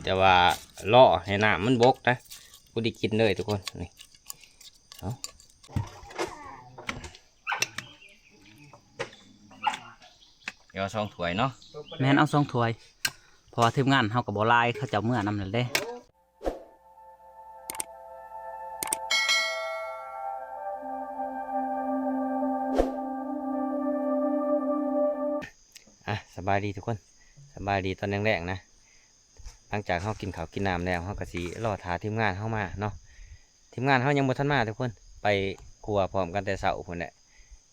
แต่ว่าล่อให้น้ำมันบกนะกูได้กินเลยทุกคนนี่เอาเดี๋ยว2 ถ้วยเนาะแม่นเอา2 ถ้วยเพราะว่าทีมงานเฮากับบ่ลายเขาจะเมื่อนำนั่นเด้สบายดีทุกคนสบายดีตอนแรกๆนะหลังจากเขากินข้าวกินน้ำแล้วเขาก็สิรอทาทีมงานเข้ามาเนาะทีมงานเขายังบ่ทันมาทุกคนไปครัวพร้อมกันแต่เช้าพุ่นแหละ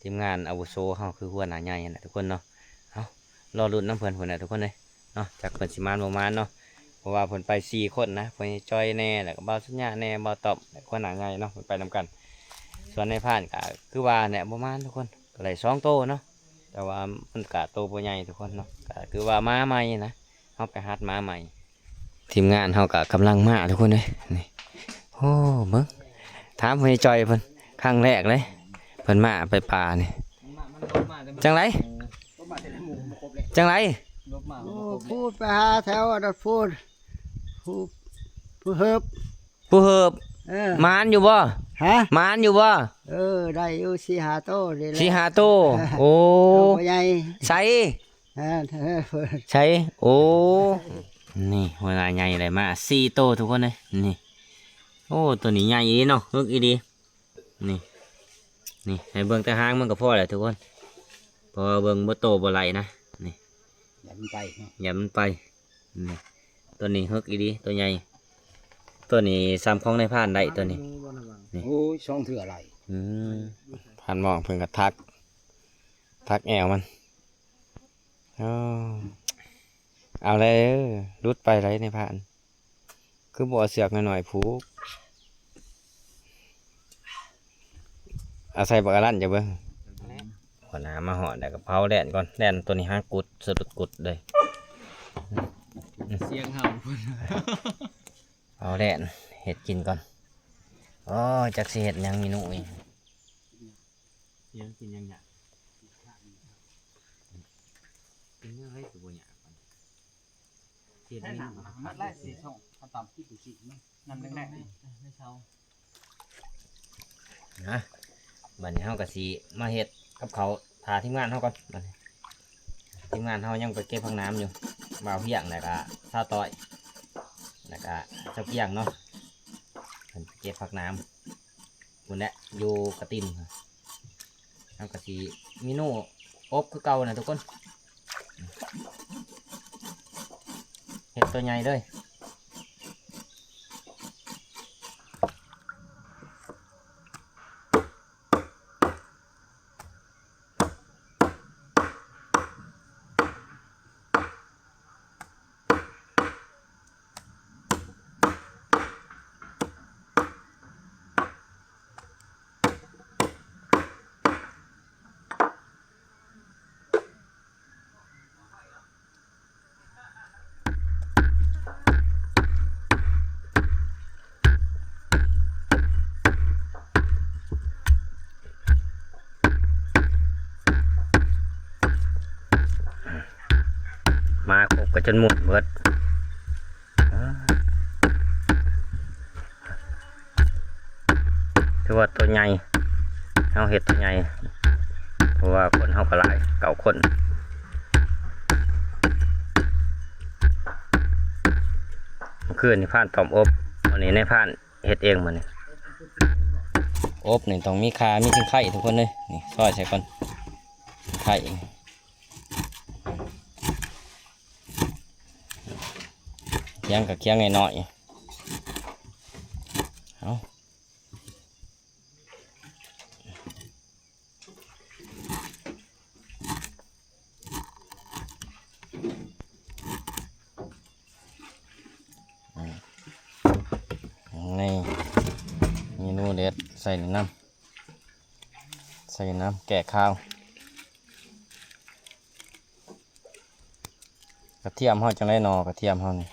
ทีมงานอาวุโสเขาคือหัวหน้าใหญ่นั่นแหละทุกคนเนาะเอารอลุ้นน้ำเพิ่นพุ่นแหละทุกคนเลยเนาะจากเพิ่นสิมานบ่มานเนาะเพราะว่าเพิ่นไป4 คนนะเพิ่นจอยแน่แล้วก็บ่าวสัญญาแน่บ่าวตอบหัวหน้าใหญ่เนาะเพิ่นไปนำกันส่วนในพานก็คือว่าเนี่ยบ่มานทุกคนก็เลย2 โตเนาะแต่ว่ามันกะโตบ่ใหญ่ทุกคนเนาะก็คือว่ามาใหม่นะเขาไปหัดมาใหม่ทีมงานเขาก็กำลังมาทุกคนเลยนี่โอ้เบิ่งถามเพิ่นจอยเพิ่นครั้งแรกเลยเพิ่นมาไปป่านี่จังไรจังไรพูดไปหาแถวอัดพูดผู้เฮิบผู้เหิบมานอยู่บ่ฮะมานอยู่บ่ได้อยู่4-5 โตนี่แหละ4-5 โตโอ้ใหญ่ใช่ใช่โอ้นี่เวลาใหญ่เลยมา4 โตทุกคนเลยนี่โอ้ตัวนี้ใหญ่อีเนาะฮึกอีดีนี่นี่ให้เบิ่งแต่หางมันก็พอแหละทุกคนพอเบิ่งบ่โตบ่ไหลนะนี่อย่ามันไปอย่ามันไปนี่ตัวนี้ฮึกอีดีตัวใหญ่ตัวนี้ซ้ำของในพานได้ตัวนี้โอ้ย2 เถื่อไหลผ่านมองเพิ่งกระทักแอวมันเอาเลยรุดไปไรในผ่านคือบ่อเสือกหน่อยผูกเอาใส่บักกะลั่นจะเบิ้งหัวหน้ามาห่อแต่กระเพราแดนก่อนแดนตัวนี้5 กุดสะดุดกุดเลยเสียงเห่าเอาแดนเห็ดกินก่อนอ๋อจักสิเห็ดยังมีหนุ่ยยังกินยังหยากินเนื้อให้ตัวใหญ่เห็ดนี่มันแรกสีส่งเขาตามที่ดูสินั่นแรกไม่เช่านะบัดนี้เฮาก็สิมาเฮ็ดกับเขาทาทีมงานเฮาก่อนบัดนี้ทีมงานเฮายังไปเก็บพังน้ำอยู่บ่าวเพียงแล้วก็ซาต้อยแล้วก็เจ้าเพียงเนาะเพิ่นไปเก็บพักน้ำพุ่นแหละอยู่กระตินเฮาก็สิมีโน่อบคือเก่านะทุกคนเห็ดตัวใหญ่เลยมาครบก็จนหมดเบิดถือว่าตัวใหญ่เอาเห็ดตัวใหญ่เพราะว่าคนเขาก็หลาย9 คนคืนนี่ผ่านตอมอบวันนี้ในผ่านเห็ดเองมันนี่อบนี่ต้องมีคามีชิ้นไข่ทุกคนเลยนี่ซอยใส่ก่อนไข่เคียงกับเคียงไงหน่อยเอานี่เมนูเด็ดใส่น้ำแกะข้าวกระเทียมห่อจังไรนอกระเทียมห่อนี่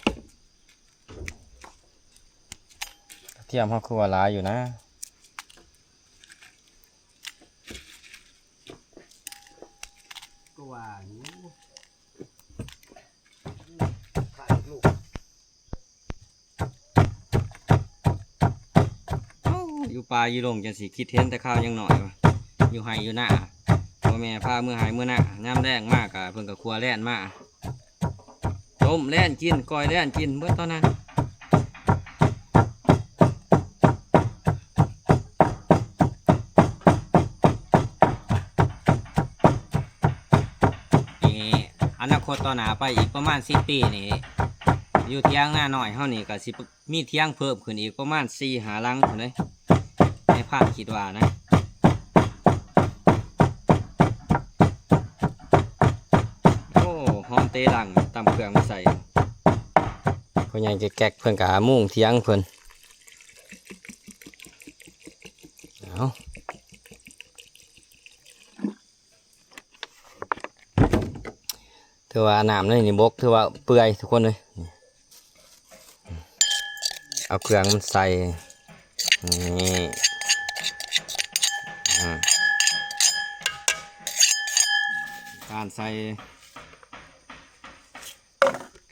กระเทียมห่อคือว่าหลายอยู่นะก็ว่าอยู่ ลาอยู่ลงจังสิคิดเห็นแต่ข้าวยังหน่อยวะอยู่ไห้อยู่หน้าพ่อแม่พาเมื่อหายเมื่อหน้าย่ำแรงมากอะเพิ่นกับครัวแล่นมาต้มแล่นกินก้อยแล่นกินเบิดตอนนั้นอนาคตต่อหน้าไปอีกประมาณ10 ปีนี่อยู่เที่ยงหน้าหน่อยเฮานี่ก็สิมีเที่ยงเพิ่มขึ้นอีกประมาณ4-5 หลังพุ่นเลยในภาพคิดว่านะโอ้หอมเตะหลังตำเครื่องมาใส่คนใหญ่แก๊กเพิ่นก็มุ่งเที่ยงเพิ่นเอาถือว่าน้ำนี่บกถือว่าเปื่อยทุกคนเลยเอาเครื่องมันใส่นี่การใส่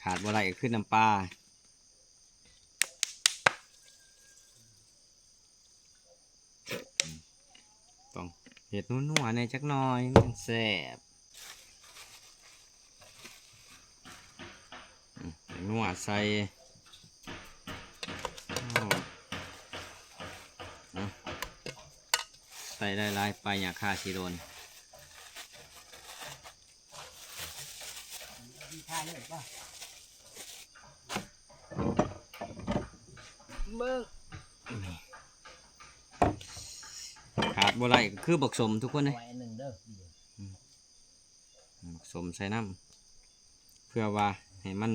ขาดบ่ได้ก็ขึ้นน้ำปลาต้องเห็ดนัวๆในจักหน่อยมันแซ่บนัวใส่ใส่ได้หลายไปอย่าฆ่าชีโดนขาดบ่ไรก็คือบักสมทุกคนเลยบักสมใส่น้ำเพื่อว่าให้มัน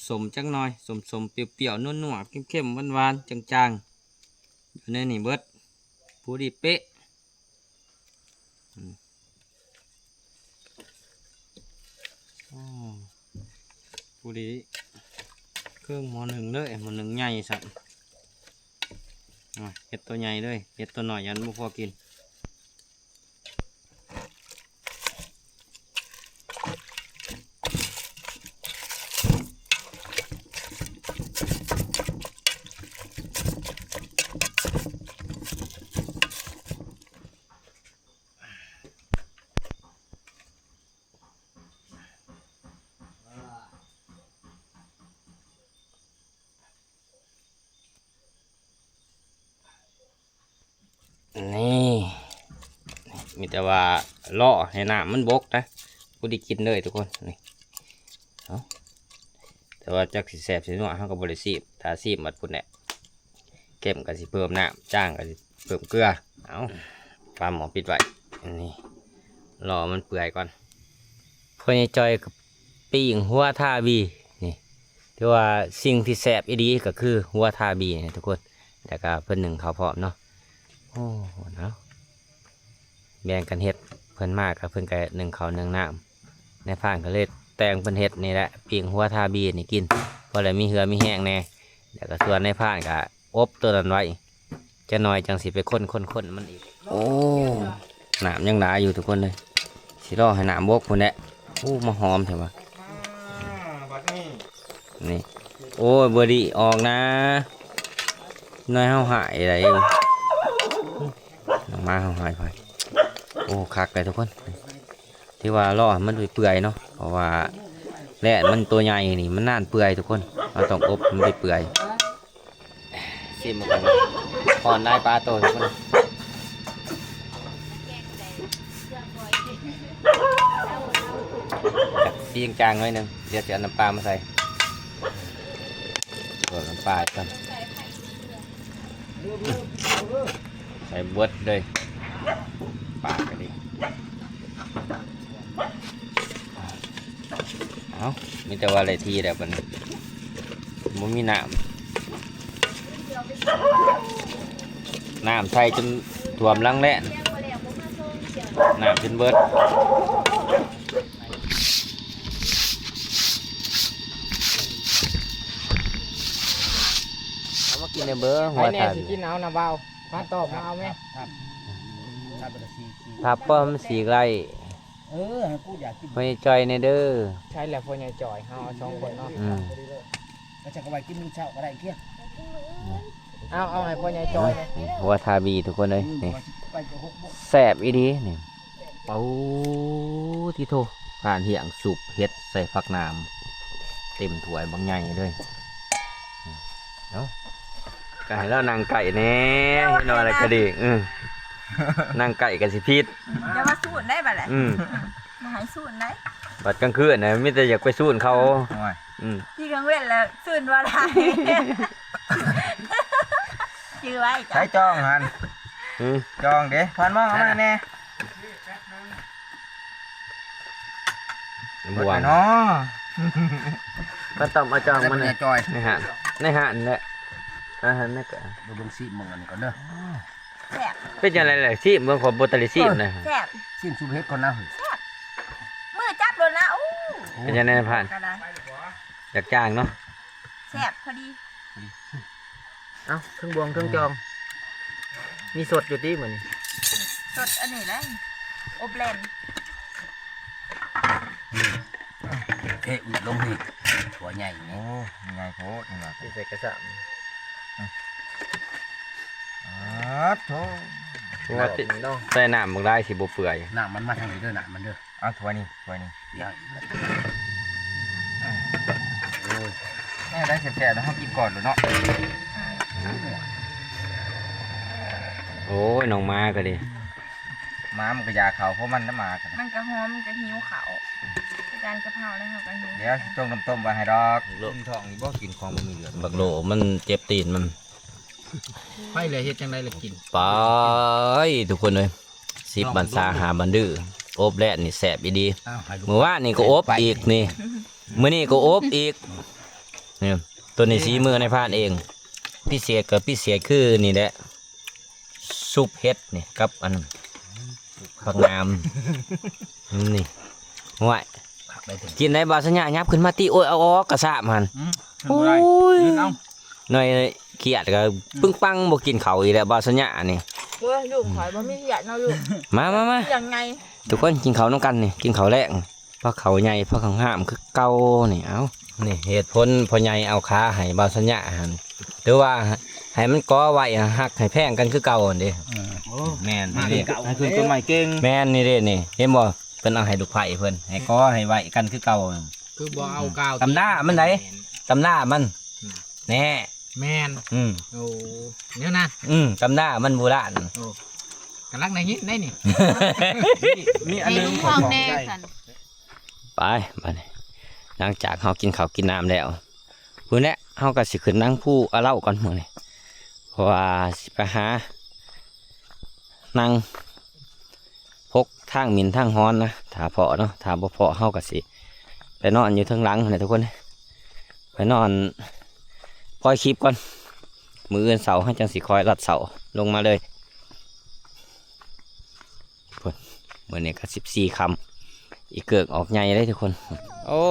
สมจังหน่อยสมเปรี้ยวๆนัวๆเข้มๆหวานๆจางๆอยู่ในนี่เบิดผู้ดีเป๊ะผู้ดีเครื่องหม้อหนึ่งเลยหม้อหนึ่งใหญ่สักเห็ดตัวใหญ่เลยเห็ดตัวหน่อยยันไม่พอกินนี่มีแต่ว่าล่อให้น้ำมันบกนะกูได้กินเลยทุกคนนี่แต่ว่าจากสิแสบสิหน่อยเขาก็บริสีบถ้าซีบหมดพุ่นแหละเข้มก็สิเพิ่มน้ำจ้างก็สิเพิ่มเกลือเอาปลาหมอปิดไว้นี่รอมันเปื่อยก่อนคนใหญ่จอยกับปิ้งหัวทาบีนี่ที่ว่าสิ่งที่แสบอีดีก็คือหัวทาบีนี่ทุกคนแต่ก็เพิ่นหนึ่งเขาพร้อมเนาะโอ้โหเนาะแบ่งกันเฮ็ดเพิ่นมากกับเพิ่นก็หนึ่งเขาหนึ่งน้ำในผ่านก็เลยแต่งเพิ่นเฮ็ดนี่แหละปิ้งหัวทาบีนี่กินเพราะอะไรมีเหือมีแห้งแน่แล้วก็ส่วนในผ่านก็อบตัวนั้นไว้จะน้อยจังสิไปค้นมันอีกโอ้น้ำยังหนาอยู่ทุกคนเลยสิรอให้น้ำบกคนแหละโอ้มาหอมเถอะวะนี่โอ้ยบดีออกนะน้อยเฮาหายอะไรน้องมาเฮาหายไปโอ้คักเลยทุกคนที่ว่าล่อมันเปื่อยเนาะเพราะว่าแร่มันตัวใหญ่นี่มันน่านเปื่อยทุกคนเราต้องอบมันเปื่อยซิมมากันพอนได้ปลาโตทุกคนซีจางๆหน่อยหนึ่งเดี๋ยวจะเอาน้ำปลามาใส่ตัวน้ำปลาก่อนใส่บดเลยปลากันดิเอามีแต่ว่าอะไรทีเดี๋ยวมันมีน้ำใส่จนท่วมลังแล่นน้ำจนเบิดเอามากินในเบอร์หัวถ่าน กินเอานะเบามาตอบมาเอาไหมครับป้อมสีไร่กูอยากกิน ไม่จอยในเด้อใช่แหละพ่อใหญ่จ่อยเฮา2 คนเนาะก็จะก็ไปกินมื้อเช้าก็ได้เกี้ย เอาให้พ่อใหญ่จอยเลย หัวทาบีทุกคนเลยนี่ ไปกับ6 โมง แสบอีดีนี่เป้าที่โทผ่านเหียงสุปเฮ็ดใส่ผักน้ำเต็มถ้วยบางใหญ่เลยเนาะไก่แล้วนางไก่แน่นอนอะไรกระดิ่งนางไก่กับสิพิษ จะมาสูนได้บ่แหละ มาให้สูนได้ บัดกลางคืนนะมิแต่อยากไปสู้เขา ที่กลางเว้นแล้วสูนว่าไรชื่อไว้ ใช้จองหันจองเด้พันมองเอามาแน่ บวง เนาะ ก็ต้องมาจองมัน จอย ในหานแหละนี่ก็ ดูเบิ่งซีมึงอันก่อนเด้อ แซ่บ เป็นยังไงแหละซีเมืองของโบตาลิซีนะ แซ่บ ซีมซูเฮ็ดก่อนนะ มือจับเลยนะอู้ เป็นยังไงผ่าน ก็ได้ อยากจ้างเนาะ แซ่บพอดี เอ้าเครื่องบวงเครื่องจอง มีสดอยู่ที่เหมือน สดอันนี้เลยอบแลน เอ๊ะลงนี่หัวใหญ่โอ้ใหญ่โพดนี่ล่ะ ที่ใส่กระสับ โถ ว่าใส่น้ำบางได้สิบเปื่อย น้ำมันมาทางนี้เด้อน้ำมันเด้อเอาถ้วยนี่เดี๋ยวโอ้ยแม่ได้แซ่บๆแล้วเฮากินก่อนเลยเนาะ โอ้ยน้องมาก็ดิ ม้ามันก็ยาเขาเพราะมันน้ำมากัน มันกระหอมมันกระหิวเขาการกระเพราแล้วเขากระหิว เดี๋ยวต้มน้ำต้มไว้ให้ดอกกินทองนี่บ่กินของบ่มีเหลือ บักโหลมันเจ็บตีนมัน ไปเลยเฮ็ดจังได๋ล่ะกิน ไปทุกคนเลย10 บันซาหาบันดื้อโอบแลดนี่แสบอีดี อ้าวให้ลูก เมื่อวานนี่ก็โอบอีกนี่มื้อนี้ก็โอบอีกนี่ตัวนี้สีมือในพานเองพิเศษกับพิเศษคือนี่แหละซุปเฮ็ดนี่กับอันผักน้ำนี่ห่วย ขับได้ถึง กินได้บาสัญญายับขึ้นมาตีโอ้ยเอาออกกระซาบมัน โอ้ยยืนเอา หน่อยเขียดก็ปึ้งปังบ่กินเขาวอีแล้วบาสัญญานี่ เว้ยลูกข่อยบ่มีหยาดเนาะลูก มา ยังไง ทุกคนกินเขาวน้ำกันนี่กินเขาวแรกเพราะเขาใหญ่เพราะเขาห้ามคือเก่านี่เอานี่เหตุผลพอใหญ่เอาขาให้บาสัญญาหันหรือว่าให้มันก้อไว้หักให้แพงกันคือเก่าอันเด้แม่นนี่เด้ ให้ขึ้นต้นใหม่เก่ง แม่นนี่เด้นี่เห็นบ่เพิ่นเอาให้ลูกไผ่เพิ่นให้ก้อให้ไว้กันคือเก่า คือบ่เอากาว ตำหน้ามันไหนตำหน้ามันแน่ แม่น อืม โอ้เนี่ยนะ ตำหน้ามันโบราณ กำลังในนี้ได้นี่นี่อั ไอ้ นนึ ลุ ง งทองแน่สัน ไปบัดนี้หลังจากเฮากินข้าวกินน้ำแล้วพุ่นแหละเฮาก็สิขึ้นนั่งผู้เอาเหล้าก่อนมื้อนี้เพราะว่าสิไปหานั่งพกทางหมินทางฮ้อนนะถ้าพอเนาะถ้าบ่พอเฮาก็สิไปนอนอยู่เทิงหลังนั่นแหละทุกคนไปนอนปล่อยคลิปก่อนมื้ออื่นเสาร์เฮาจังสิคอยรัดเสาลงมาเลยพุ่นมื้อนี้ก็14คำอีกเกิกออกใหญ่เลยทุกคน โอ้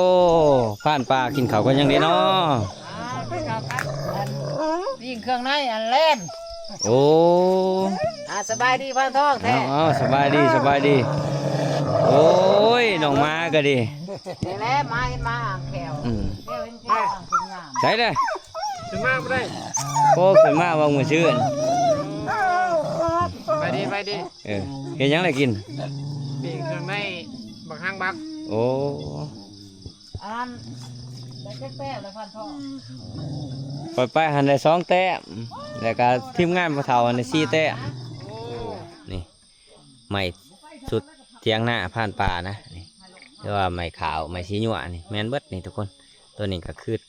ผ่านปลากินเขาวกันยังดีเนาะ ยิงเครื่องในอันเล่น โอ้ สบายดีพันทองแท้ เอาสบายดีสบายดี โอ้ยน้องมาก็ดี นี่แหละมาเห็นมาอ่างแขว อืม เดี๋ยวเห็นแขวอ่างคุณงาม ใช่เลย ถึงมากบ่ได้ โอ้ขึ้นมาวางมือชื่น ไปดี เออเห็นยังไรกิน ปีกเครื่องในบักหางบัก โอ้ อันนั้นได้แค่แป๊บแล้วพันทอง ปล่อยไปหันได้2 แต้มแล้วก็ทีมงานพอเท่าอันได้4 แต้มนี่ไม่สุดเทียงหน้าผ่านป่านะนี่เรียกว่าไม้ขาวไม้สีหยวนี่แมนเบิดนี่ทุกคน ตัวนี้ก็คือ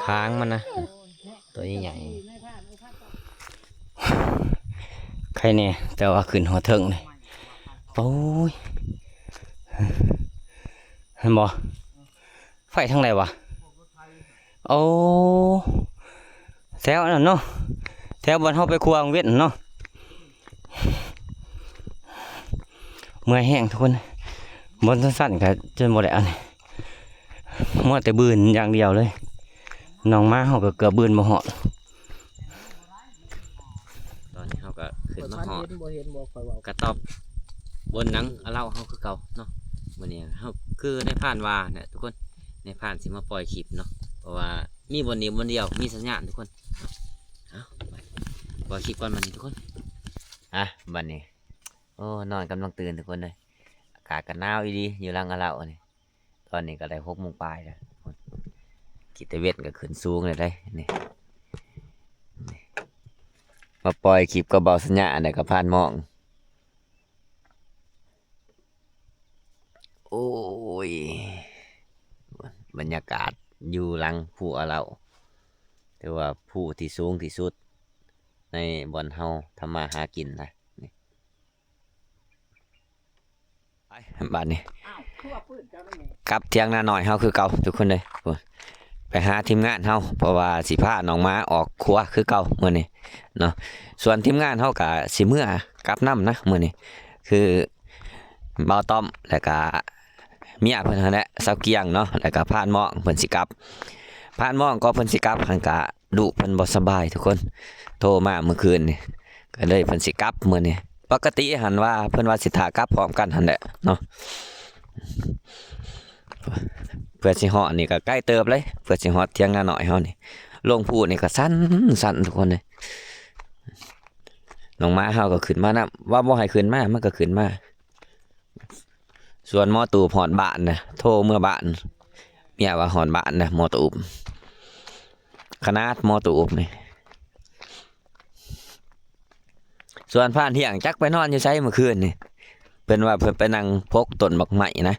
ค้างมันนะตัวนี้ใหญ่ใครเนี่ยแต่ว่าขึ้นหัวเทิงเลยโอ้ยเห็นบ่ไฟทั้งไรวะโอ้แถวนั่นเนาะแถวบนเขาไปครัวเวียนเนาะเมื่อยแห้งทุกคนบนสั้นๆก็จนหมดแล้วนี่มัวแต่บืนอย่างเดียวเลยน้องมาเขาก็เกือบบืนมาหอดตอนนี้เขาก็ขึ้นมาหอด บ่เห็นบ่คอยเว้าก ระตอบบนหนังเอาเหล่าเขาคือเก่าเนาะวันนี้เขาคือในผ่านวาเนี่ยทุกคนในผ่านสิมาปล่อยคลิปเนาะเพราะว่ามีบนนี้บนเดียวมีสัญญาณทุกคนเอาไป พอคลิปก่อนมันนี่ทุกคนอ่ะบัดนี้โอ้นอนกำลังตื่นทุกคนเลยอากาศก็หนาวอีดีอยู่หลังกะเหล่านี่ตอนนี้ก็ได้6 โมงปลายแล้วกิตเวทก็ขึ้นสูงเลยได้นี่มาปล่อยคลิปก็เบาสัญญาอันใดก็ผ่านหมองโอ้ยบรรยากาศอยู่หลังภูอะเหล่าแต่ว่าภูที่สูงที่สุดในบ่อนเฮาทำมาหากินนะนี่ไปบ้านนี้ อ้าวคือว่าปืนเจ้านั่นเอง กลับเที่ยงหน้าหน่อยเฮาคือเก่าทุกคนเลยไปหาทีมงานเฮาเพราะว่าสิพาน้องม้าออกครัวคือเก่ามื้อนี้เนาะส่วนทีมงานเฮาก็สิเมื่อกลับนํนะมื้อนี้คือบ่าวต้อมแล้วก็เมียเพิ่นนั่นแหละสาวเกียงเนาะแล้วก็พานหม้องเพิ่นสิกลับพานหม้องก็เพิ่นสิกลับหันก็ลูกเพิ่นบ่สบายทุกคนโทรมาเมื่อคืนนี่ก็เลยเพิ่นสิกลับมื้อนี้ปกติหันว่าเพิ่นว่าสิท่ากลับพร้อมกันหั่นแหละเนาะเพื่อสิฮอดนี่ก็ใกล้เติบเลยเพื่อสิฮอดเที่ยงหน้าหน่อยเฮานี่ลงพูนี่ก็สั่นทุกคนเลยน้องม้าเฮาก็ขึ้นมานํว่าบ่ให้ขึ้นมามันก็ขึ้นมาส่วนหมอตูบหอดบ้านนะโทรเมื่อบ้านเมียว่าหอดบ้านนะหมอตูบขนาดหมอตูบนี่ส่วนผ่านเที่ยงจักไปนอนอยู่ไสเมื่อคืนนี่เพิ่นว่าเพิ่นไปนั่งพกต้นบักไม้นะ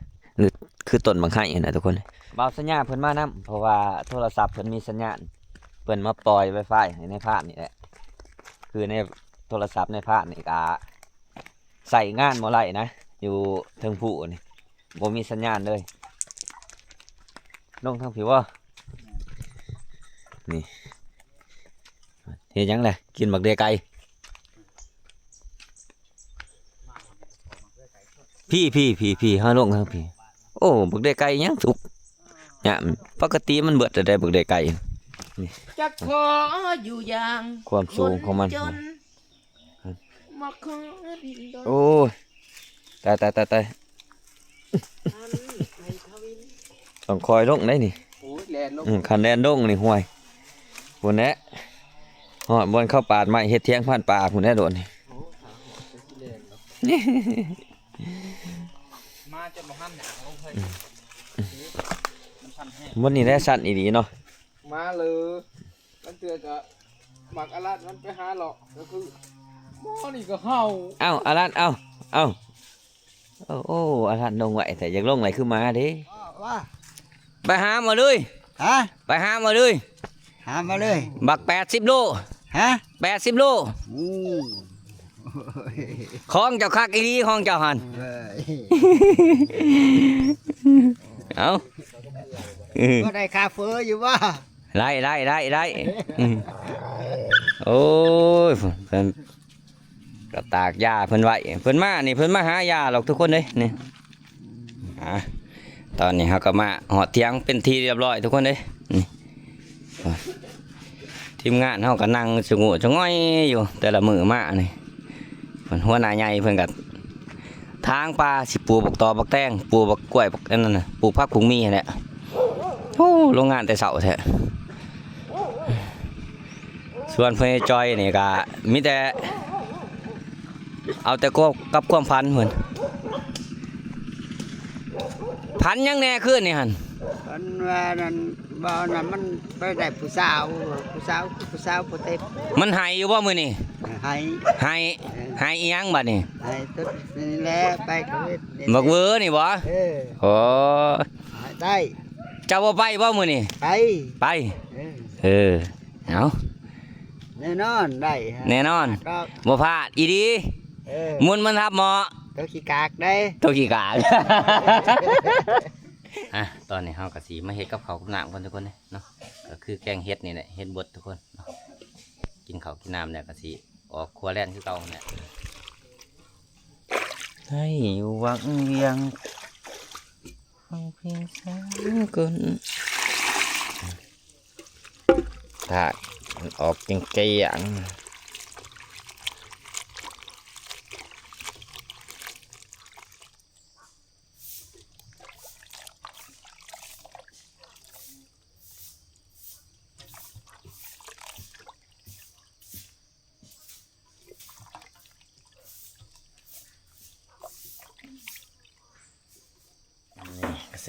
คือต้นบักไห้นะทุกคนเบาสัญญาณเพิ่นมานํเพราะว่าโทรศัพท์เพิ่นมีสัญญาณเพิ่นมาปล่อย Wi-Fi ในภาพนี่แหละคือในโทรศัพท์ในภาพนี่ก็ใส่งานบ่ไหลนะอยู่เทิงผู้นี่บ่มีสัญญาณเลยลงทางผิวว่านี่เฮ็ดหยังล่ะกินบักเดือไก่พี่เฮาลงทางพี่โอ้บักเดือไก่ยังสุกเนี่ยปกติมันเบิดได้บักเดือไก่ จะขออยู่อย่าง ความสูงของมัน จนมาขอดินดน โอ้ยตาย อันไอ้ทวิน ต้องคอยลงได้นี่ โอ้ยแลนลง คันแดนลงนี่ห่วยพุ่นแหละฮอดบนเข้าปาดไม้เฮ็ดเที่ยงผ่านป่าพุ่นแหละโดนนี่ มาจนบ่หันหนังลงเฮ้ยมันพันแห้ง บนนี่แหละสั่นอีหลีเนาะ มาเลยมันเตือนก็หมักอลัดมันไปหาหรอกก็คือหม้อนี่ก็เห่า เอ้าอารันเอ้าโอ้อารันลงไหวแต่อยากลงไหนคือมาเด้ ว่า ไปหามาเลย ฮะ ไปหามาเลย หามาเลย บัก80 โล ฮะ 80 โล อู้ ของเจ้าคักอีหลีของเจ้าหัน เอ้ย เอ้า ก็ได้คาเฟออยู่ว่า ไล่โอ้ยเพิ่นก็ตากยาเพิ่นไว้เพิ่นมานี่เพิ่นมาหายาหรอกทุกคนเลยนี่ตอนนี้เฮาก็มาหอดเถียงเป็นทีเรียบร้อยทุกคนเลยนี่ทีมงานเฮาก็นั่งสงบสง่อยอยู่แต่ละมื้อมานี่เพิ่นหัวหน้าใหญ่เพิ่นก็ทางปลาสิปลูกบักตอบักแตงปลูกบักกล้วยบักอันนั้นน่ะปลูกผักผุงมีนั่นแหละโอ้โรงงานแต่เช้าแท้ส่วนเพื่อนจอยนี่ก็มีแต่เอาแต่ก็กับความพันเหมือนพันยังแน่ขึ้นนี่หัน มันว่านั่นบ่นั่นมันไปได้ผู้สาวผู้เต็ม มันหายอยู่บ่มือนี่ ให้ หายอีหยังบัดนี่ ให้ตุ๊ดนี่แหละไปก็เฮ็ด บักเวอร์นี่บ่ เออ โอ้ ให้ได้ เจ้าบ่ไปบ่มือนี่ ไป ไป เออ เอา แน่นอนได้ฮะ แน่นอน ก็ บ่พลาดอีดี เออ มุนมันทับหมอ ตัวขี้กากได้ ตัวกี่กา อ่ะตอนนี้เฮาก็สิมาเฮ็ดกับข้าวกับน้ำกันทุกคนเนาะก็คือแกงเฮ็ดนี่แหละเฮ็ดบดทุกคนเนาะกินข้าวกินน้ำเนี่ยก็สิออกครัวแล่นคือเก่าเนี่ยให้หวังเวียงฟังเพลงสากลถ้ามันออกจังเกียง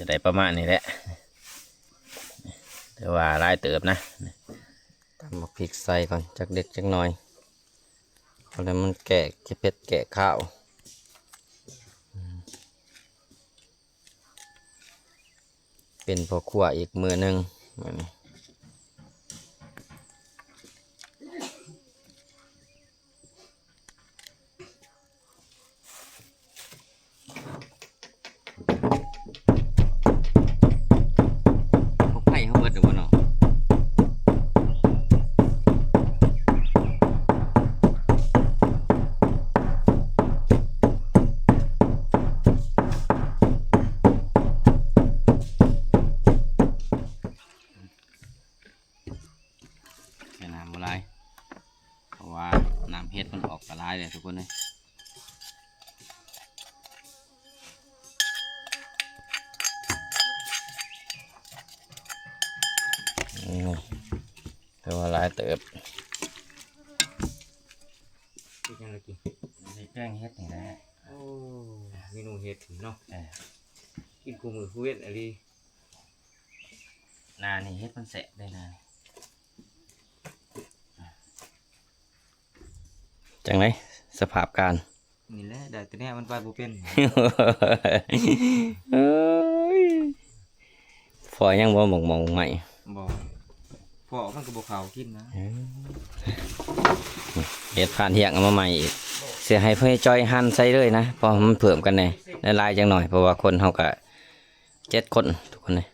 จะได้ประมาณนี้แหละแต่ว่าลายเติบนะทำมาพริกใส่ก่อนจักเด็กจักหน่อยเพราะนั้นมันแกะเผ็ดแกะข้าวเป็นพอขั่วอีกมือหนึ่งแบบนี้เขาไผ่เขาเบิดหรือเปล่าเนาะแค่น้ำอะไรเพราะว่าน้ำเฮ็ดมันออกกระไรเลยทุกคนเลยแต่ว่าหลายเติบกินยังไงกินแกงเฮ็ดนี่แหละโอ้เมนูเฮ็ดเนาะกินกูมือคุยอะไรนานี่เฮ็ดมันแสะได้นานี่จังไรสภาพการนี่แหละแต่ตัวเนี้ยมันไปบุเป็นฟอยยังบ่มองใหม่บ่พอมันก็บ่ขาวกินนะเฮ็ดผ่านเที่ยงเอามาใหม่อีกเสียให้เพื่อจอยหั่นใส่เลยนะเพราะมันเพิ่มกันในลายจังหน่อยเพราะว่าคนเขาก็7 คนทุกคนเลย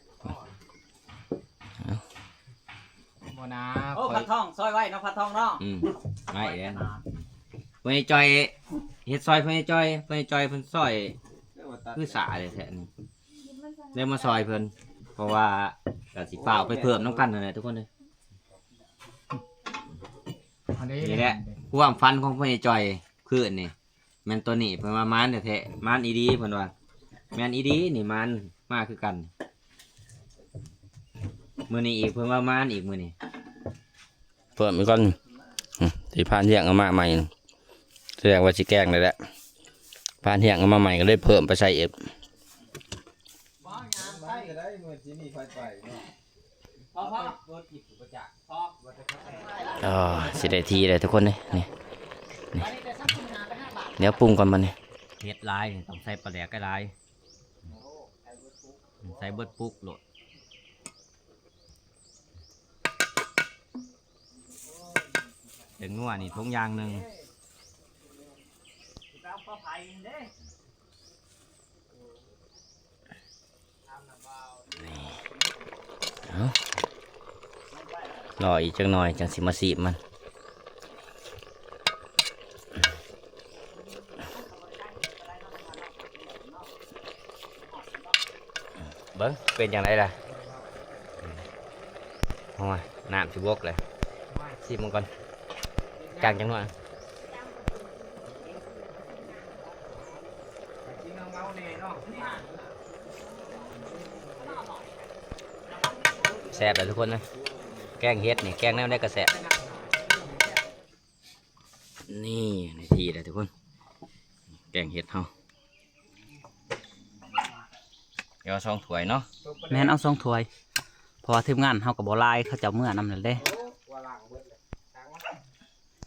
โมนา โอ้พัดทองซอยไว้เนาะพัดทองเนาะ ไม่เด้เพื่อจอยเฮ็ดซอยเพื่อจอยเพิ่นซอยคือสาเลยแท้นี่ได้มาซอยเพิ่นเพราะว่าก็สิเปล่าไปเพิ่มน้ำกันนั่นแหละทุกคนเลยนี่แหละความฟันของเพื่อจอยคืออันนี้แม่นตัวนี้เพิ่นว่ามานแท้ๆมานอีดีเพิ่นว่าแม่นอีดีนี่มานมาคือกันมื้อนี้อีกเพิ่นว่ามานอีกมื้อนี้เพิ่มอีกก่อนที่ผ่านเที่ยงเอามาใหม่แสดงว่าสิแกงเลยแหละผ่านเที่ยงเอามาใหม่ก็เลยเพิ่มไปใส่อีกอ๋อสิได้ทีเลยทุกคนเลยนี่เดี๋ยวปรุงก่อนมันนี่เห็ดลายต้องใส่ปลาแดกก็ลายใส่เบิดปุ๊กโหลดเดี๋ยวงัวนี่ทงยางหนึ่งรออีกจังหน่อยจังสิมาสีบมันเบิ้งเป็นอย่างไรล่ะโอ้ยน้ำสิบวกเลยสีบมันก่อนจางจังหน่อยแซ่บเลยทุกคนนะแกงเฮ็ดนี่แกงแนวได้กระแสบนี่ในทีเลยทุกคนแกงเฮ็ดเฮาเดี๋ยว2 ถ้วยเนาะ แม่นเอา2 ถ้วยเพราะว่าทีมงานเฮากับบ่ลายเขาเจ้าเมื่อนำนั่นเด้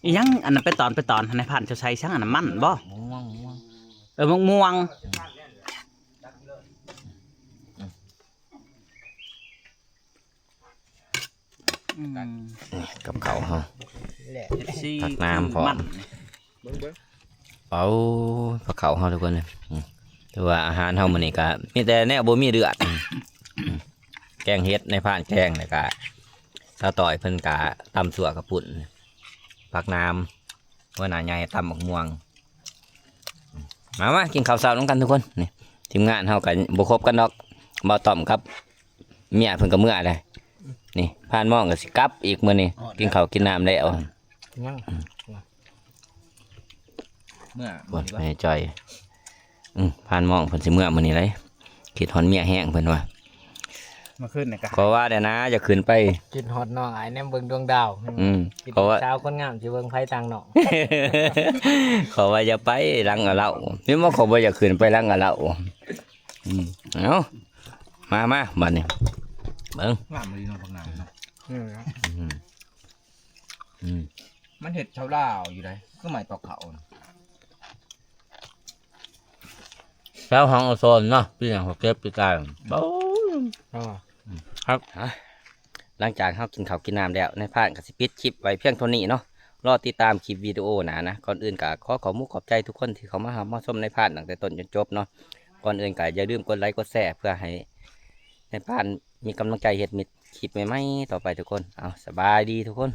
อีหยังอันนั้นไปตอนในพันจะใช้ช่างอันนั้นมันบ่ ม่วง ม่วงกับเขาเฮา ซี่ ตักน้ำพอเอาผักเขาเฮาทุกคนเลยแต่ว่าอาหารเฮามื้อนี้ก็มีแต่แนวบ่มีเดือดแกงเฮ็ดในผ่านแกงแล้วก็สาวต่อยเพิ่นก็ตำสั่วกระปุ่นผักน้ำว่าหน้าใหญ่ตำบักม่วงมากินข้าวเช้านำกันทุกคนนี่ทีมงานเฮาก็บ่ครบกันดอกบ่ต้อมครับเมียเพิ่นก็เมื่อได้นี่ผ่านหม้องก็สิกลับอีกมื้อนี้กินข้าวกินน้ำแล้ว ยังเมื่อ บ่ไปจ่อยผ่านหม้องเพิ่นสิเมื่อมื้อนี้เลยคิดฮอดเมียแห้งเพิ่นว่า มาขึ้นนะกะ ก็ว่าได้นะจะขึ้นไป กินฮอตน้องไอ้แนมเบิ่งดวงดาวกิน เพราะว่า เช้าคนงามสิเบิ่งไผต่างน้อง ขอว่าจะไปรังกับเราพี่ว่าขอว่าจะขึ้นไปรังกับเราเอ้า มาบัดนี้เบิ่ง งามเลยเนาะพังงานเนาะ อืมอืม มันเห็ดชาวลาวอยู่ไดคือหมายตอกเขาน่ะ แล้วห้องโอโซนเนาะพี่อย่างเก็บพี่กายโอ้ครับหลังจากเขากินข้าวกินน้ำแล้วในพานก็สิปิดคลิปไว้เพียงเท่านี้เนาะรอติดตามคลิปวิดีโอหนานะก่อนอื่นก็ขอมุกขอบใจทุกคนที่เขามาหามาชมในพานตั้งแต่ต้นจนจบเนาะก่อนอื่นก็อย่าลืมกดไลค์กดแชร์เพื่อให้ในพานมีกำลังใจเฮ็ดมิดคลิปใหม่ๆต่อไปทุกคนเอาสบายดีทุกคน